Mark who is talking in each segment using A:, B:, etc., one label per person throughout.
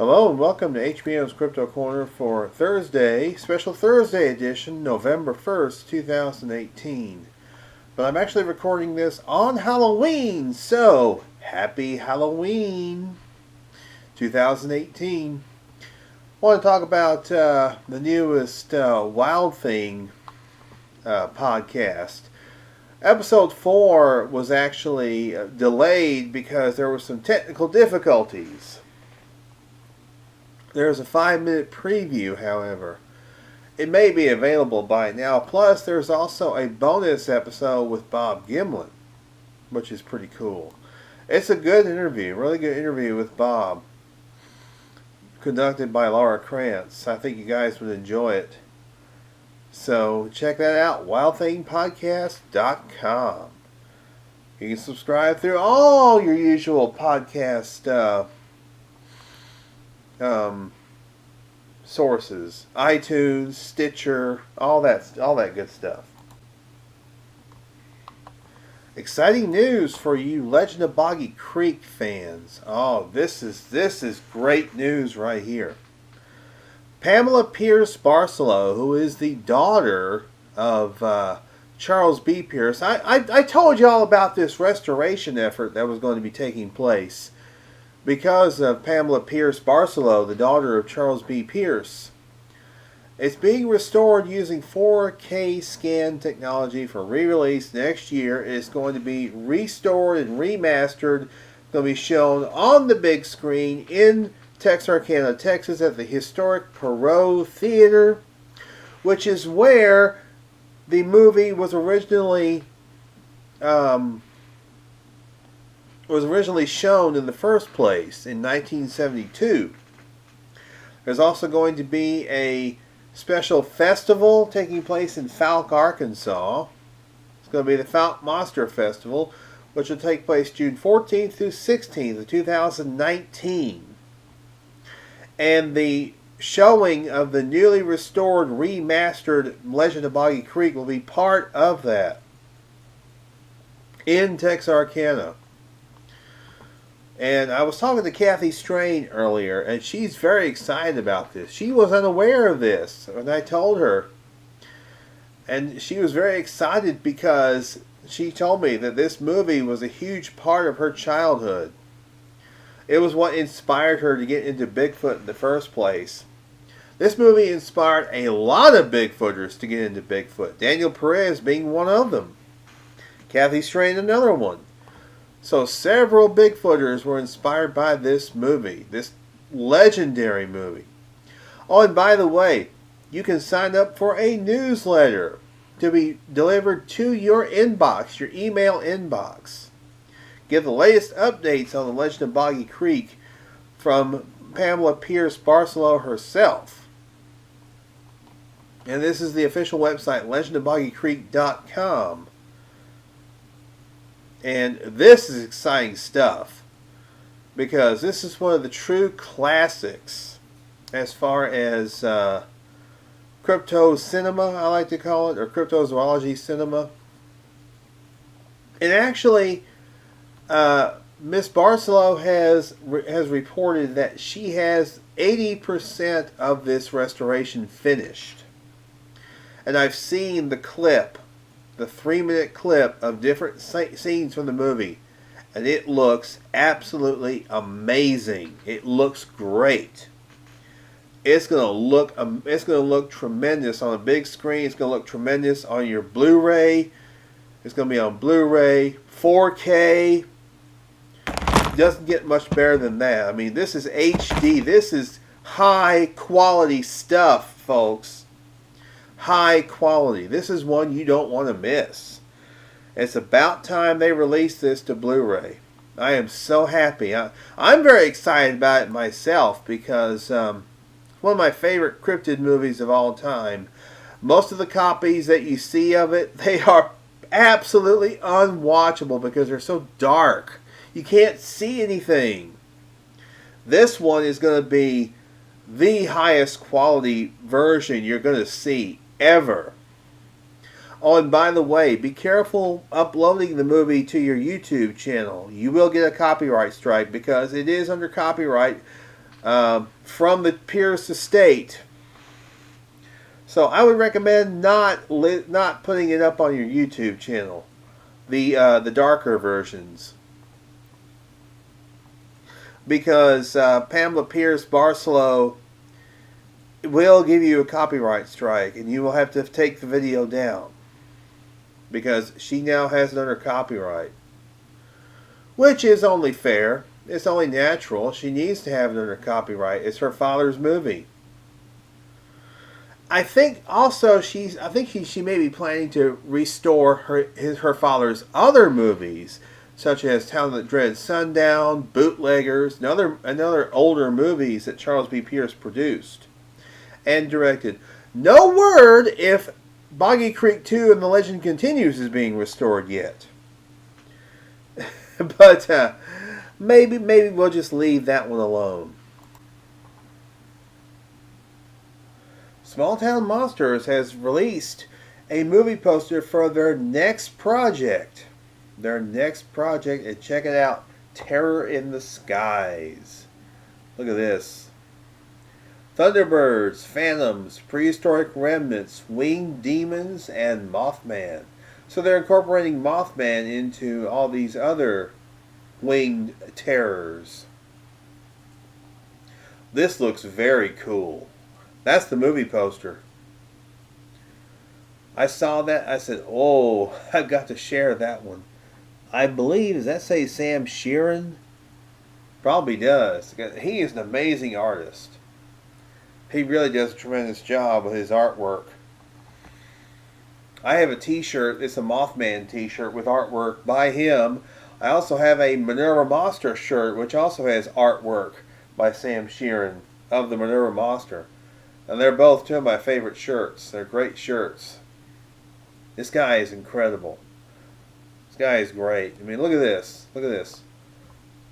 A: Hello and welcome to HBM's Crypto-Corner for Thursday, special Thursday edition, November 1st, 2018. But I'm actually recording this on Halloween, so happy Halloween 2018. I want to talk about the newest Wild Thing podcast. Episode 4 was actually delayed because there were some technical difficulties. There's a 5-minute preview, however. It may be available by now. Plus, there's also a bonus episode with Bob Gimlin, which is pretty cool. It's a good interview, really good interview with Bob, conducted by Laura Krantz. I think you guys would enjoy it. So, check that out, wildthingpodcast.com. You can subscribe through all your usual podcast sources, iTunes, Stitcher, all that good stuff. Exciting news for you Legend of Boggy Creek fans. Oh, this is great news right here. Pamela Pierce Barcelo, who is the daughter of Charles B. Pierce. I told you all about this restoration effort that was going to be taking place because of Pamela Pierce Barcelo, the daughter of Charles B. Pierce. It's being restored using 4K scan technology for re-release next year. It's going to be restored and remastered. It's going to be shown on the big screen in Texarkana, Texas at the historic Perot Theater, which is where the movie was originally shown in the first place in 1972. There's also going to be a special festival taking place in Falk, Arkansas. It's going to be the Falk Monster Festival, which will take place June 14th through 16th of 2019. And the showing of the newly restored, remastered Legend of Boggy Creek will be part of that in Texarkana. And I was talking to Kathy Strain earlier, and she's very excited about this. She was unaware of this, and I told her. And she was very excited because she told me that this movie was a huge part of her childhood. It was what inspired her to get into Bigfoot in the first place. This movie inspired a lot of Bigfooters to get into Bigfoot. Daniel Perez being one of them. Kathy Strain another one. So several Bigfooters were inspired by this movie, this legendary movie. Oh, and by the way, you can sign up for a newsletter to be delivered to your inbox, your email inbox. Get the latest updates on the Legend of Boggy Creek from Pamela Pierce Barcelo herself. And this is the official website, legendofboggycreek.com. And this is exciting stuff because this is one of the true classics as far as crypto cinema, I like to call it, or cryptozoology cinema. And actually, Miss Barcelo has reported that she has 80% of this restoration finished. And I've seen the clip, the 3-minute clip of different scenes from the movie, and it looks absolutely amazing. It looks great. It's gonna look tremendous on a big screen. It's gonna look tremendous on your Blu-ray. It's gonna be on Blu-ray, 4K. It doesn't get much better than that. I mean, this is HD. This is high quality stuff, folks. High quality. This is one you don't want to miss. It's about time they release this to Blu-ray. I am so happy. I'm very excited about it myself because one of my favorite cryptid movies of all time. Most of the copies that you see of it, they are absolutely unwatchable because they're so dark. You can't see anything. This one is going to be the highest quality version you're going to see ever. Oh, and by the way, be careful uploading the movie to your YouTube channel. You will get a copyright strike because it is under copyright from the Pierce estate. So I would recommend not putting it up on your YouTube channel. The darker versions, because Pamela Pierce Barcelo will give you a copyright strike, and you will have to take the video down because she now has it under copyright, which is only fair. It's only natural. She needs to have it under copyright. It's her father's movie. I think also she may be planning to restore her father's other movies, such as Town That Dread Sundown, Bootleggers, and other older movies that Charles B. Pierce produced and directed. No word if Boggy Creek 2 and The Legend Continues is being restored yet. But maybe we'll just leave that one alone. Small Town Monsters has released a movie poster for their next project. And check it out. Terror in the Skies. Look at this. Thunderbirds, Phantoms, Prehistoric Remnants, Winged Demons, and Mothman. So they're incorporating Mothman into all these other winged terrors. This looks very cool. That's the movie poster. I saw that. I said, oh, I've got to share that one. I believe, does that say Sam Sheeran? Probably does. He is an amazing artist. He really does a tremendous job with his artwork. I have a t-shirt. It's a Mothman t-shirt with artwork by him. I also have a Minerva Monster shirt, which also has artwork by Sam Sheeran of the Minerva Monster. And they're both two of my favorite shirts. They're great shirts. This guy is incredible. This guy is great. I mean, look at this. Look at this.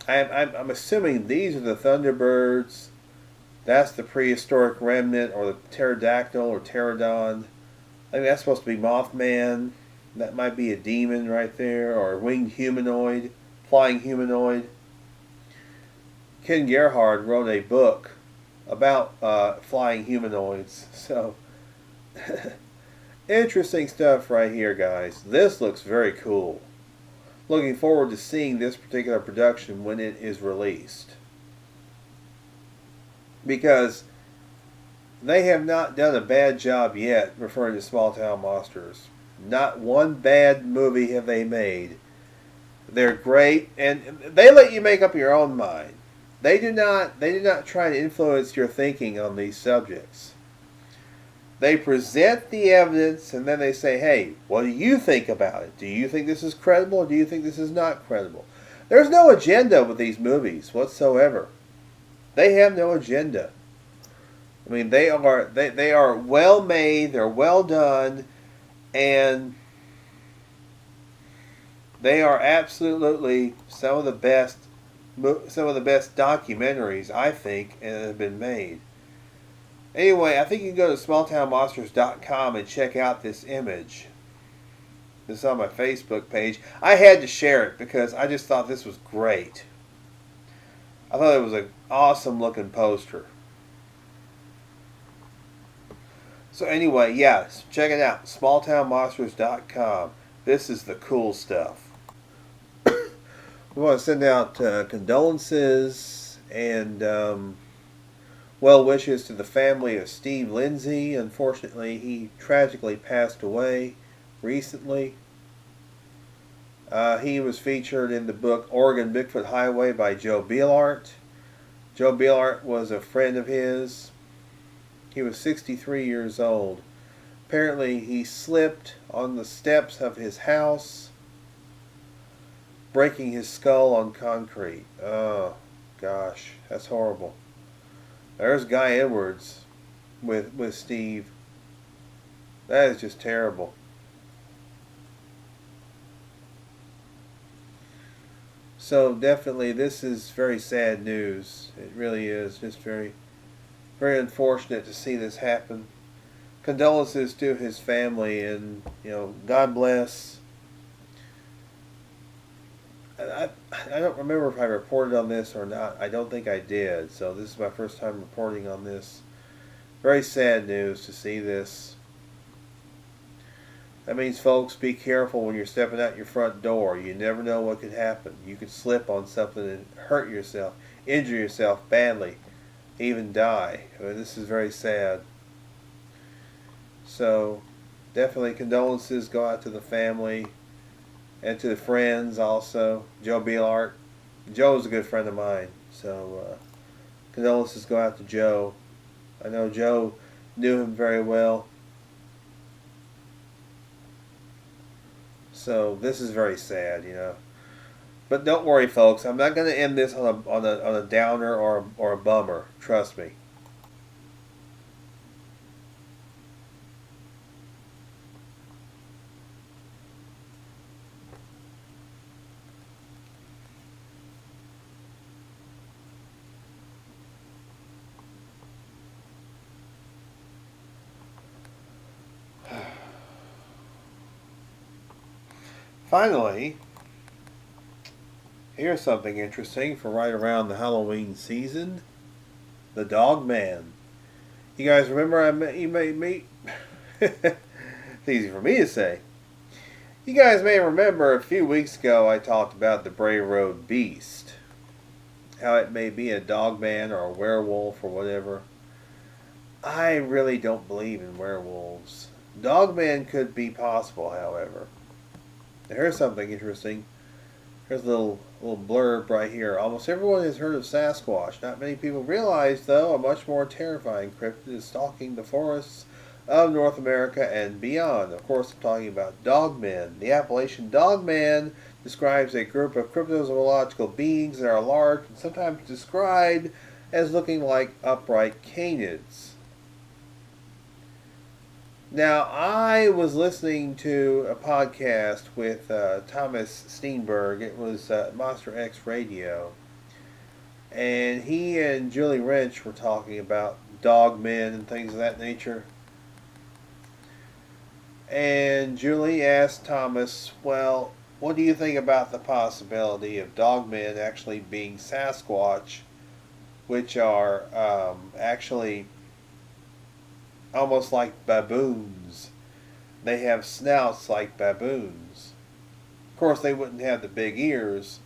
A: I'm assuming these are the Thunderbirds. That's the Prehistoric Remnant, or the Pterodactyl, or Pterodon. I think that's supposed to be Mothman. That might be a demon right there, or a winged humanoid, flying humanoid. Ken Gerhard wrote a book about flying humanoids. So, interesting stuff right here, guys. This looks very cool. Looking forward to seeing this particular production when it is released. Because they have not done a bad job yet referring to Small Town Monsters. Not one bad movie have they made. They're great, and they let you make up your own mind. They do not try to influence your thinking on these subjects. They present the evidence, and then they say, hey, what do you think about it? Do you think this is credible, or do you think this is not credible? There's no agenda with these movies whatsoever. They have no agenda. I mean, they are well made, they're well done, and they are absolutely some of the best documentaries, I think, that have been made. Anyway, I think you can go to smalltownmonsters.com and check out this image. This is on my Facebook page. I had to share it because I just thought this was great. I thought it was an awesome looking poster. So anyway, yes, check it out. smalltownmonsters.com. This is the cool stuff. We want to send out condolences and well wishes to the family of Steve Lindsay. Unfortunately, he tragically passed away recently. He was featured in the book Oregon Bigfoot Highway by Joe Bielart. Joe Bielart was a friend of his. He was 63 years old. Apparently, he slipped on the steps of his house, breaking his skull on concrete. Oh, gosh, that's horrible. There's Guy Edwards with Steve. That is just terrible. So definitely this is very sad news. It really is. Just very, very unfortunate to see this happen. Condolences to his family, and God bless I, I don't remember if I reported on this or not. I don't think I did. So this is my first time reporting on this. Very sad news to see this. That means, folks, be careful when you're stepping out your front door. You never know what could happen. You could slip on something and hurt yourself, injure yourself badly, even die. I mean, this is very sad. So, definitely condolences go out to the family and to the friends also. Joe Beelart. Joe's a good friend of mine. So, condolences go out to Joe. I know Joe knew him very well. So this is very sad, you know. But don't worry, folks. I'm not going to end this on a downer or a bummer. Trust me. Finally, here's something interesting for right around the Halloween season. The Dog Man. You guys remember you may meet. It's easy for me to say. You guys may remember a few weeks ago I talked about the Bray Road Beast. How it may be a dog man or a werewolf or whatever. I really don't believe in werewolves. Dogman could be possible, however. Now, here's something interesting. Here's a little blurb right here. Almost everyone has heard of Sasquatch. Not many people realize, though, a much more terrifying cryptid is stalking the forests of North America and beyond. Of course, I'm talking about dogmen. The appellation dogman describes a group of cryptozoological beings that are large and sometimes described as looking like upright canids. Now, I was listening to a podcast with Thomas Steenberg. It was Monster X Radio. And he and Julie Wrench were talking about dogmen and things of that nature. And Julie asked Thomas, well, what do you think about the possibility of dogmen actually being Sasquatch, which are actually almost like baboons? They have snouts like baboons. Of course, they wouldn't have the big ears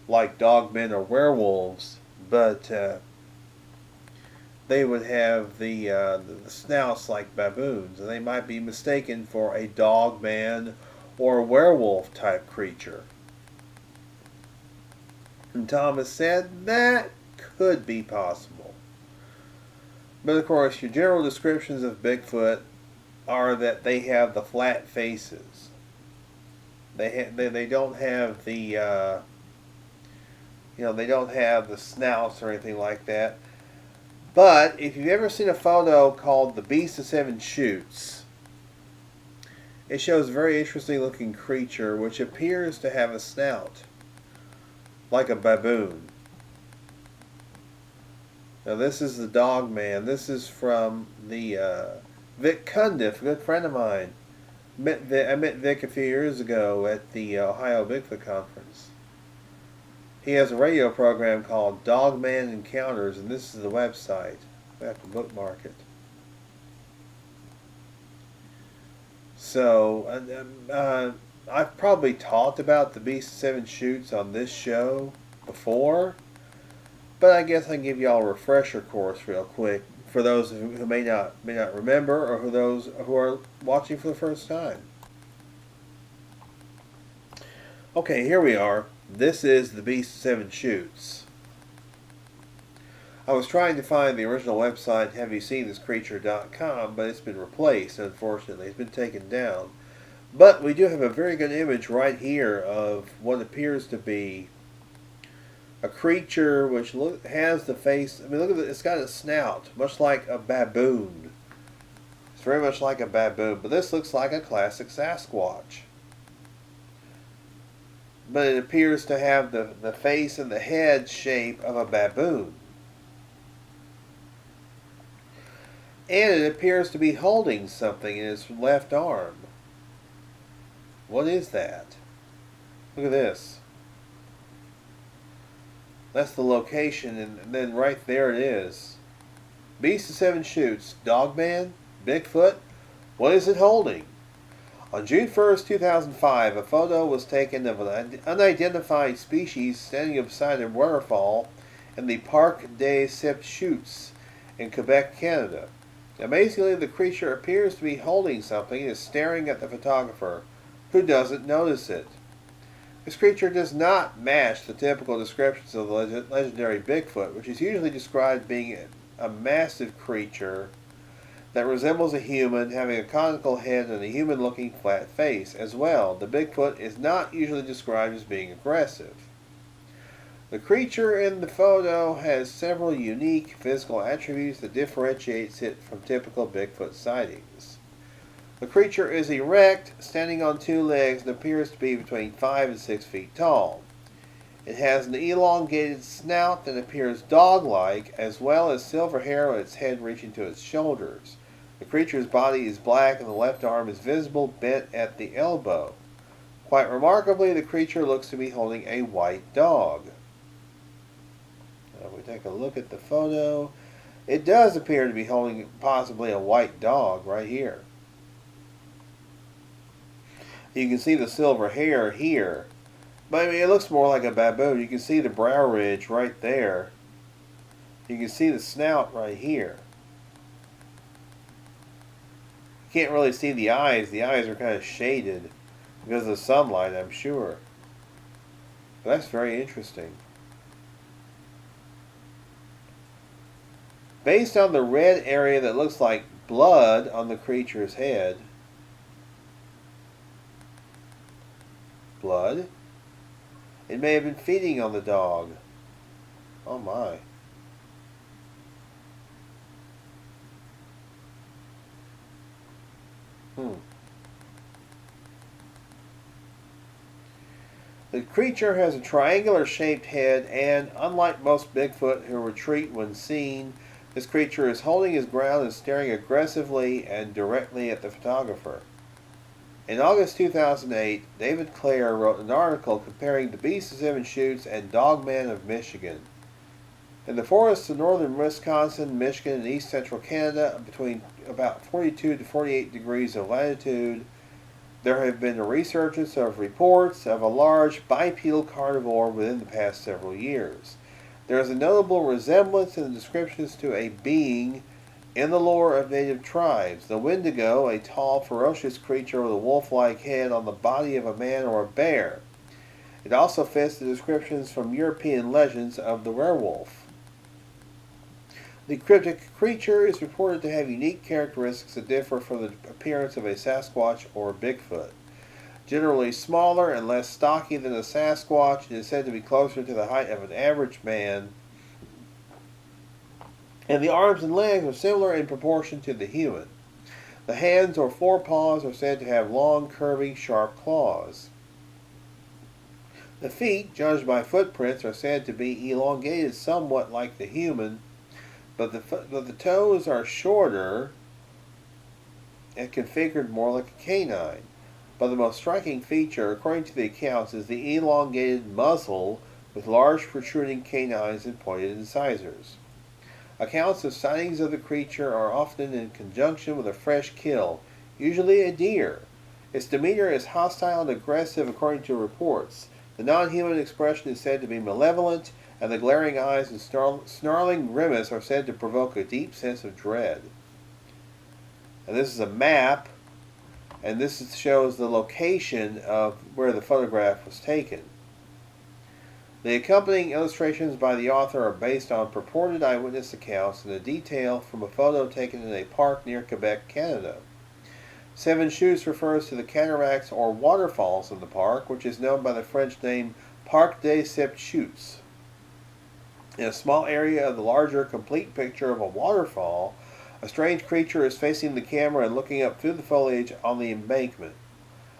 A: like dogmen or werewolves, but they would have the snouts like baboons, and they might be mistaken for a dogman or a werewolf type creature. And Thomas said that could be possible. But of course, your general descriptions of Bigfoot are that they have the flat faces. They don't have the they don't have the snouts or anything like that. But if you've ever seen a photo called The Beast of Seven Shoots, it shows a very interesting looking creature which appears to have a snout like a baboon. Now this is the Dog Man. This is from the Vic Cundiff, a good friend of mine. I met Vic a few years ago at the Ohio Bigfoot Conference. He has a radio program called Dogman Encounters, and this is the website. I have to bookmark it. So, I've probably talked about the Beast of Seven Shoots on this show before, but I guess I can give you all a refresher course real quick for those who may not remember, or for those who are watching for the first time. Okay, here we are. This is the Beast of Seven Shoots. I was trying to find the original website, haveyouseenthiscreature.com, but it's been replaced, unfortunately. It's been taken down. But we do have a very good image right here of what appears to be a creature which has the face. I mean, look at it. It's got a snout, much like a baboon. It's very much like a baboon, but this looks like a classic Sasquatch. But it appears to have the face and the head shape of a baboon. And it appears to be holding something in its left arm. What is that? Look at this. That's the location, and then right there it is. Beast of Seven Shoots, Dogman, Bigfoot, what is it holding? On June 1st, 2005, a photo was taken of an unidentified species standing beside a waterfall in the Parc des Sept Chutes in Quebec, Canada. Amazingly, the creature appears to be holding something and is staring at the photographer, who doesn't notice it. This creature does not match the typical descriptions of the legendary Bigfoot, which is usually described as being a massive creature that resembles a human, having a conical head and a human-looking flat face. As well, the Bigfoot is not usually described as being aggressive. The creature in the photo has several unique physical attributes that differentiates it from typical Bigfoot sightings. The creature is erect, standing on two legs, and appears to be between 5 and 6 feet tall. It has an elongated snout that appears dog-like, as well as silver hair on its head reaching to its shoulders. The creature's body is black and the left arm is visible, bent at the elbow. Quite remarkably, the creature looks to be holding a white dog. Now we take a look at the photo. It does appear to be holding possibly a white dog right here. You can see the silver hair here. But I mean, it looks more like a baboon. You can see the brow ridge right there. You can see the snout right here. You can't really see the eyes. The eyes are kind of shaded because of the sunlight, I'm sure. But that's very interesting. Based on the red area that looks like blood on the creature's head. Blood? It may have been feeding on the dog. Oh my. The creature has a triangular-shaped head and, unlike most Bigfoot who retreat when seen, this creature is holding his ground and staring aggressively and directly at the photographer. In August 2008, David Clare wrote an article comparing the Beast of Seven Chutes and Dogman of Michigan. In the forests of northern Wisconsin, Michigan, and east central Canada, between about 42 to 48 degrees of latitude, there have been a resurgence of reports of a large bipedal carnivore within the past several years. There is a notable resemblance in the descriptions to a being in the lore of native tribes. The Wendigo, a tall, ferocious creature with a wolf-like head on the body of a man or a bear. It also fits the descriptions from European legends of the werewolf. The cryptic creature is reported to have unique characteristics that differ from the appearance of a Sasquatch or Bigfoot. Generally smaller and less stocky than a Sasquatch, it is said to be closer to the height of an average man, and the arms and legs are similar in proportion to the human. The hands or forepaws are said to have long, curving, sharp claws. The feet, judged by footprints, are said to be elongated somewhat like the human, but the toes are shorter and configured more like a canine. But the most striking feature, according to the accounts, is the elongated muzzle with large protruding canines and pointed incisors. Accounts of sightings of the creature are often in conjunction with a fresh kill, usually a deer. Its demeanor is hostile and aggressive according to reports. The non-human expression is said to be malevolent, and the glaring eyes and snarling grimace are said to provoke a deep sense of dread. And this is a map, and this shows the location of where the photograph was taken. The accompanying illustrations by the author are based on purported eyewitness accounts and a detail from a photo taken in a park near Quebec, Canada. Seven Chutes refers to the cataracts or waterfalls in the park, which is known by the French name Parc des Sept Chutes. In a small area of the larger complete picture of a waterfall, a strange creature is facing the camera and looking up through the foliage on the embankment.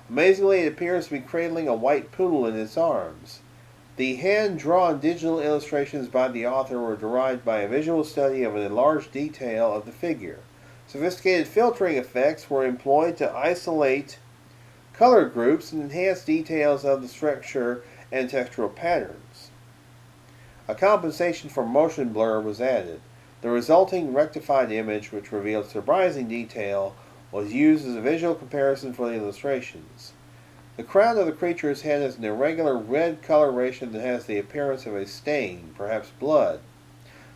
A: Amazingly, it appears to be cradling a white poodle in its arms. The hand-drawn digital illustrations by the author were derived by a visual study of an enlarged detail of the figure. Sophisticated filtering effects were employed to isolate color groups and enhance details of the structure and textural patterns. A compensation for motion blur was added. The resulting rectified image, which revealed surprising detail, was used as a visual comparison for the illustrations. The crown of the creature's head is an irregular red coloration that has the appearance of a stain, perhaps blood.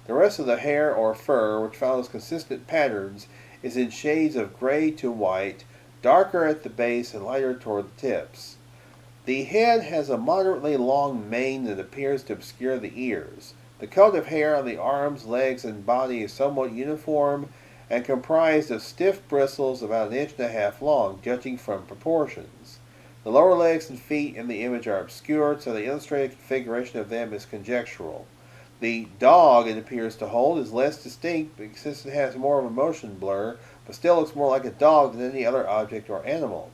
A: The rest of the hair or fur, which follows consistent patterns, is in shades of gray to white, darker at the base and lighter toward the tips. The head has a moderately long mane that appears to obscure the ears. The coat of hair on the arms, legs, and body is somewhat uniform and comprised of stiff bristles about 1.5 inches long, judging from proportions. The lower legs and feet in the image are obscured, so the illustrated configuration of them is conjectural. The dog it appears to hold is less distinct because it has more of a motion blur, but still looks more like a dog than any other object or animal.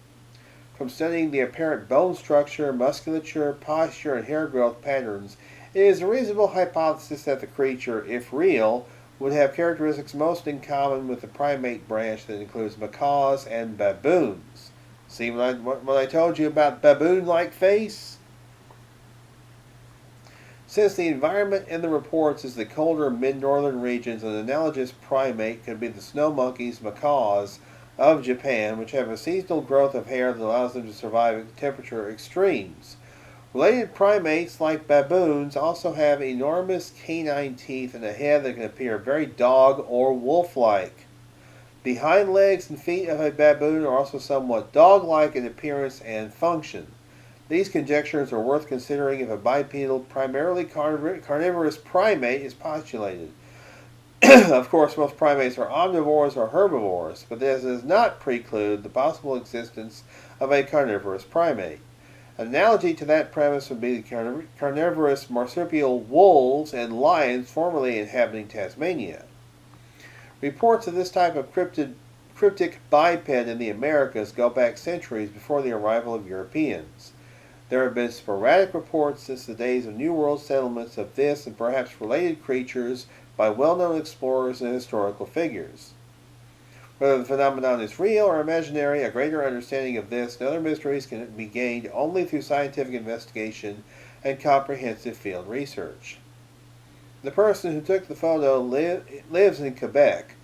A: From studying the apparent bone structure, musculature, posture, and hair growth patterns, it is a reasonable hypothesis that the creature, if real, would have characteristics most in common with the primate branch that includes macaws and baboons. See what I told you about baboon-like face? Since the environment in the reports is the colder mid-northern regions, an analogous primate could be the snow monkeys, macaws, of Japan, which have a seasonal growth of hair that allows them to survive temperature extremes. Related primates, like baboons, also have enormous canine teeth and a head that can appear very dog or wolf-like. The hind legs and feet of a baboon are also somewhat dog-like in appearance and function. These conjectures are worth considering if a bipedal, primarily carnivorous primate is postulated. Of course, most primates are omnivores or herbivores, but this does not preclude the possible existence of a carnivorous primate. An analogy to that premise would be the carnivorous marsupial wolves and lions formerly inhabiting Tasmania. Reports of this type of cryptic biped in the Americas go back centuries before the arrival of Europeans. There have been sporadic reports since the days of New World settlements of this and perhaps related creatures by well-known explorers and historical figures. Whether the phenomenon is real or imaginary, a greater understanding of this and other mysteries can be gained only through scientific investigation and comprehensive field research. The person who took the photo lives in Quebec,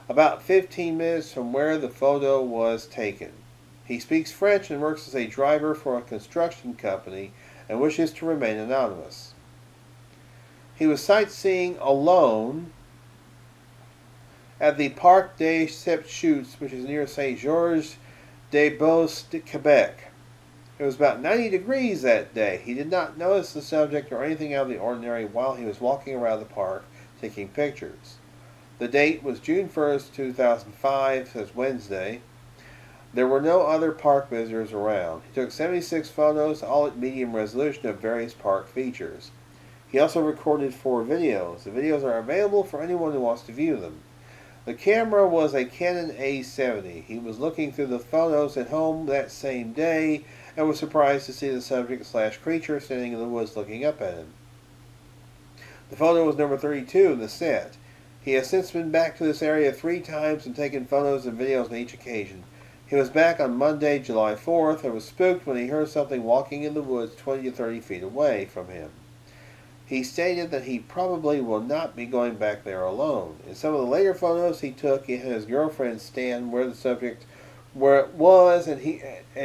A: about 15 minutes from where the photo was taken. He speaks French and works as a driver for a construction company and wishes to remain anonymous. He was sightseeing alone at the Parc des Sept Chutes, which is near Saint-Georges-des-Bois, Quebec. It was about 90 degrees that day. He did not notice the subject or anything out of the ordinary while he was walking around the park taking pictures. The date was June 1st, 2005, says Wednesday. There were no other park visitors around. He took 76 photos, all at medium resolution, of various park features. He also recorded 4 videos. The videos are available for anyone who wants to view them. The camera was a Canon A70. He was looking through the photos at home that same day and was surprised to see the subject/creature standing in the woods looking up at him. The photo was number 32 in the set. He has since been back to this area 3 times and taken photos and videos on each occasion. He was back on Monday, July 4th, and was spooked when he heard something walking in the woods 20 to 30 feet away from him. He stated that he probably will not be going back there alone. In some of the later photos he took, he had his girlfriend stand where the subject was, and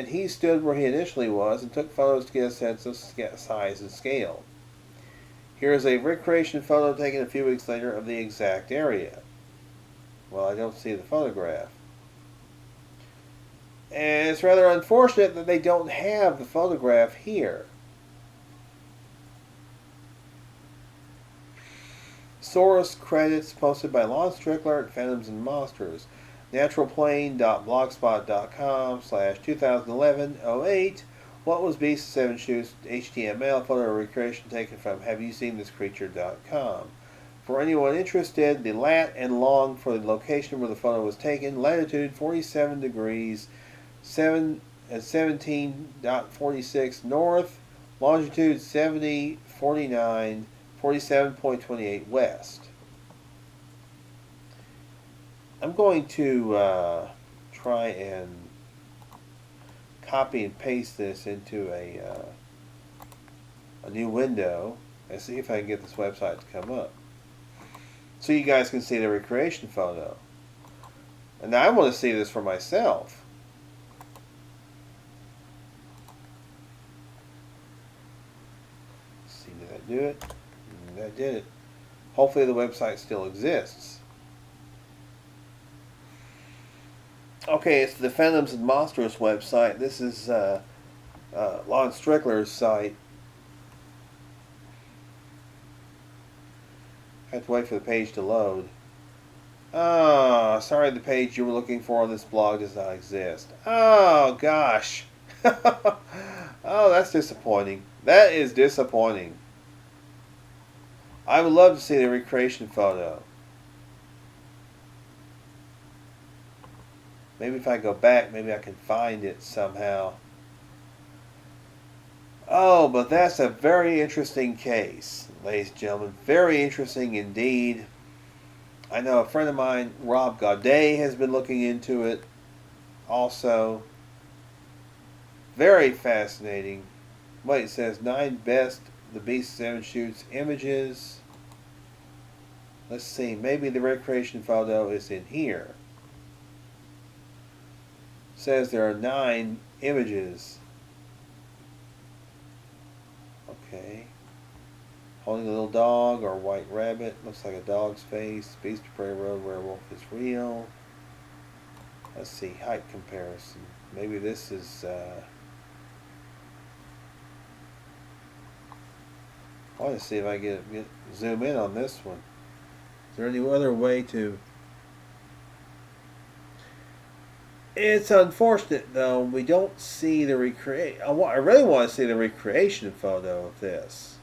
A: he stood where he initially was and took photos to get a sense of size and scale. Here is a recreation photo taken a few weeks later of the exact area. Well, I don't see the photograph. And it's rather unfortunate that they don't have the photograph here. Source credits posted by Lon Strickler at Phantoms and Monsters. Naturalplane.blogspot.com/2011-08. What was Beast 7 Shoots? HTML photo recreation taken from HaveYouSeenThisCreature.com. For anyone interested, the lat and long for the location where the photo was taken: latitude 47 degrees 7 and 17.46 north, longitude 70.49, 47.28 west. I'm going to try and copy and paste this into a new window and see if I can get this website to come up, so you guys can see the recreation photo. And I want to see this for myself. Let's see, did that do it? That did it. Hopefully the website still exists. Okay, it's the Phantoms and Monsters website. This is Lon Strickler's site. I have to wait for the page to load. Oh, sorry, the page you were looking for on this blog does not exist. Oh, gosh. Oh, that's disappointing. That is disappointing. I would love to see the recreation photo. Maybe if I go back, maybe I can find it somehow. Oh, but that's a very interesting case, ladies and gentlemen. Very interesting indeed. I know a friend of mine, Rob Gaudet, has been looking into it also. Very fascinating. Wait, it says 9 best the B7 shoots images. Let's see, maybe the recreation photo is in here. It says there are 9 images. Okay. Holding a little dog or white rabbit. Looks like a dog's face. Beast of Prey Road werewolf is real. Let's see, height comparison. Maybe this is I want to see if I get zoom in on this one. Is there any other way to... It's unfortunate though, we don't see the recreate. I really want to see the recreation photo of this.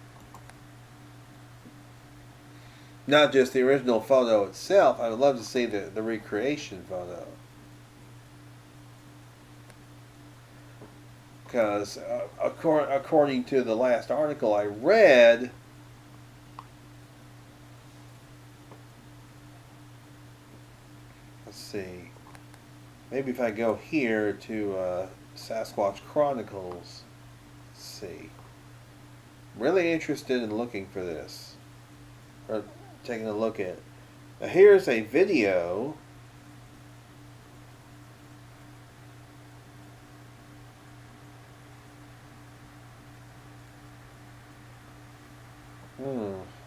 A: Not just the original photo itself. I would love to see the recreation photo. Because according to the last article I read, let's see, maybe if I go here to Sasquatch Chronicles, let's see, really interested in looking for this, or taking a look at it. Now here's a video.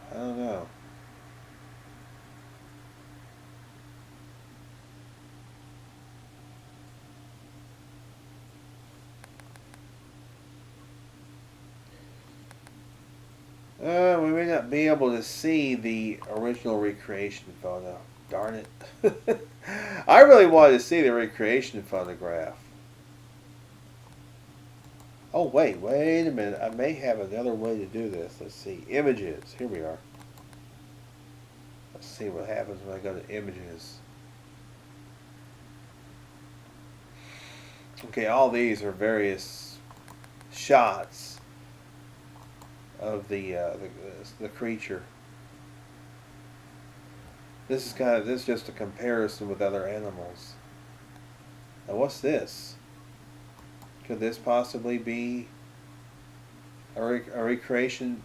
A: I don't know. We may not be able to see the original recreation photo. Darn it. I really wanted to see the recreation photograph. Oh, wait a minute. I may have another way to do this. Let's see. Images. Here we are. Let's see what happens when I go to images. Okay, all these are various shots of the creature. This is just a comparison with other animals. Now, what's this? Could this possibly be a recreation?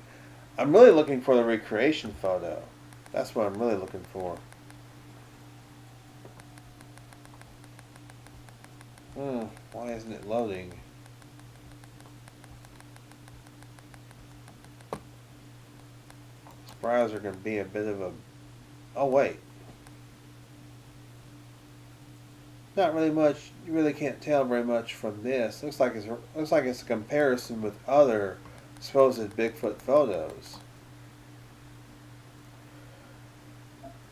A: I'm really looking for the recreation photo. That's what I'm really looking for. Why isn't it loading? This browser can be a bit of a... Oh, wait. Not really much. You really can't tell very much from this. Looks like it's a comparison with other supposed Bigfoot photos.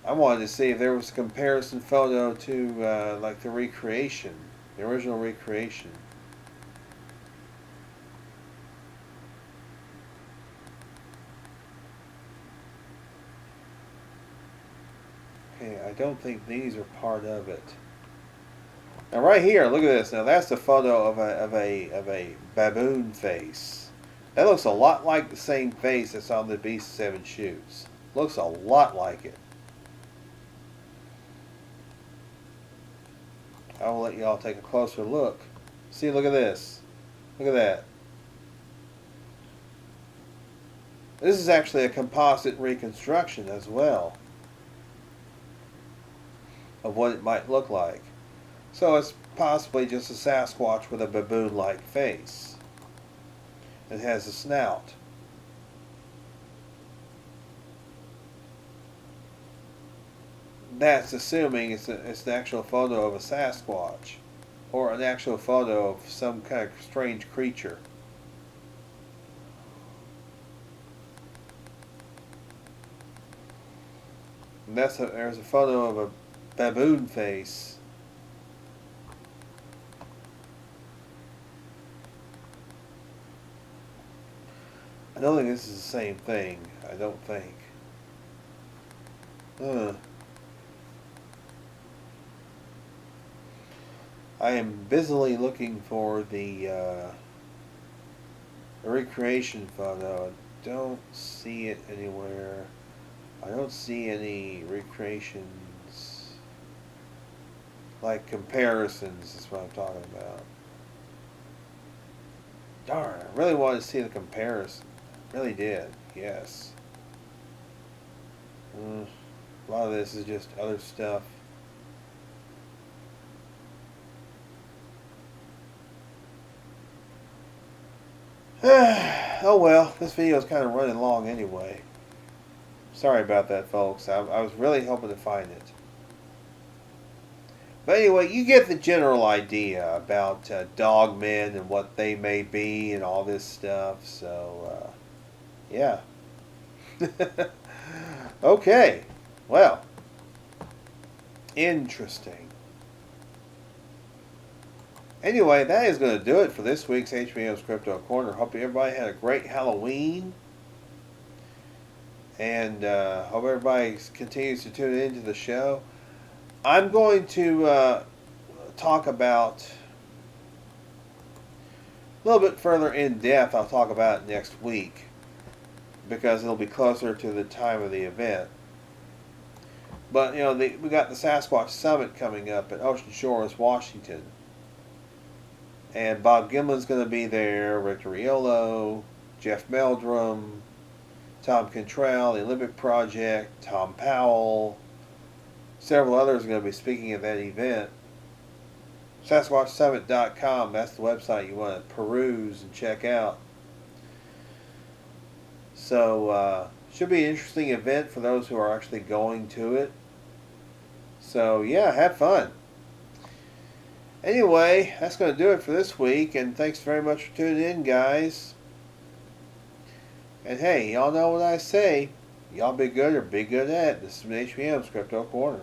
A: I wanted to see if there was a comparison photo to like the recreation, the original recreation. Okay, I don't think these are part of it. Now right here, look at this. Now that's the photo of a baboon face. That looks a lot like the same face that's on the Beast 7 shoots. Looks a lot like it. I will let y'all take a closer look. See, look at this. Look at that. This is actually a composite reconstruction as well of what it might look like. So it's possibly just a Sasquatch with a baboon-like face. It has a snout. That's assuming it's an actual photo of a Sasquatch, or an actual photo of some kind of strange creature. And there's a photo of a baboon face. I don't think this is the same thing. I don't think. I am busily looking for the recreation photo. I don't see it anywhere. I don't see any recreations, like comparisons is what I'm talking about. Darn, I really wanted to see the comparison. I really did, yes. A lot of this is just other stuff. Oh well, this video is kind of running long anyway. Sorry about that, folks. I was really hoping to find it. But anyway, you get the general idea about dogmen and what they may be and all this stuff. So, yeah. Okay. Well, interesting. Anyway, that is going to do it for this week's HBM's Crypto Corner. Hope everybody had a great Halloween. And hope everybody continues to tune into the show. I'm going to talk about a little bit further in depth. I'll talk about it next week because it'll be closer to the time of the event. But you know, we got the Sasquatch Summit coming up at Ocean Shores, Washington, and Bob Gimlin's going to be there. Rick Riolo, Jeff Meldrum, Tom Cantrell, the Olympic Project, Tom Powell. Several others are going to be speaking at that event. SasquatchSummit.com, that's the website you want to peruse and check out. So, should be an interesting event for those who are actually going to it. So, yeah, have fun. Anyway, that's going to do it for this week, and thanks very much for tuning in, guys. And hey, y'all know what I say. Y'all be good or be good at. This is HBM's Crypto Corner.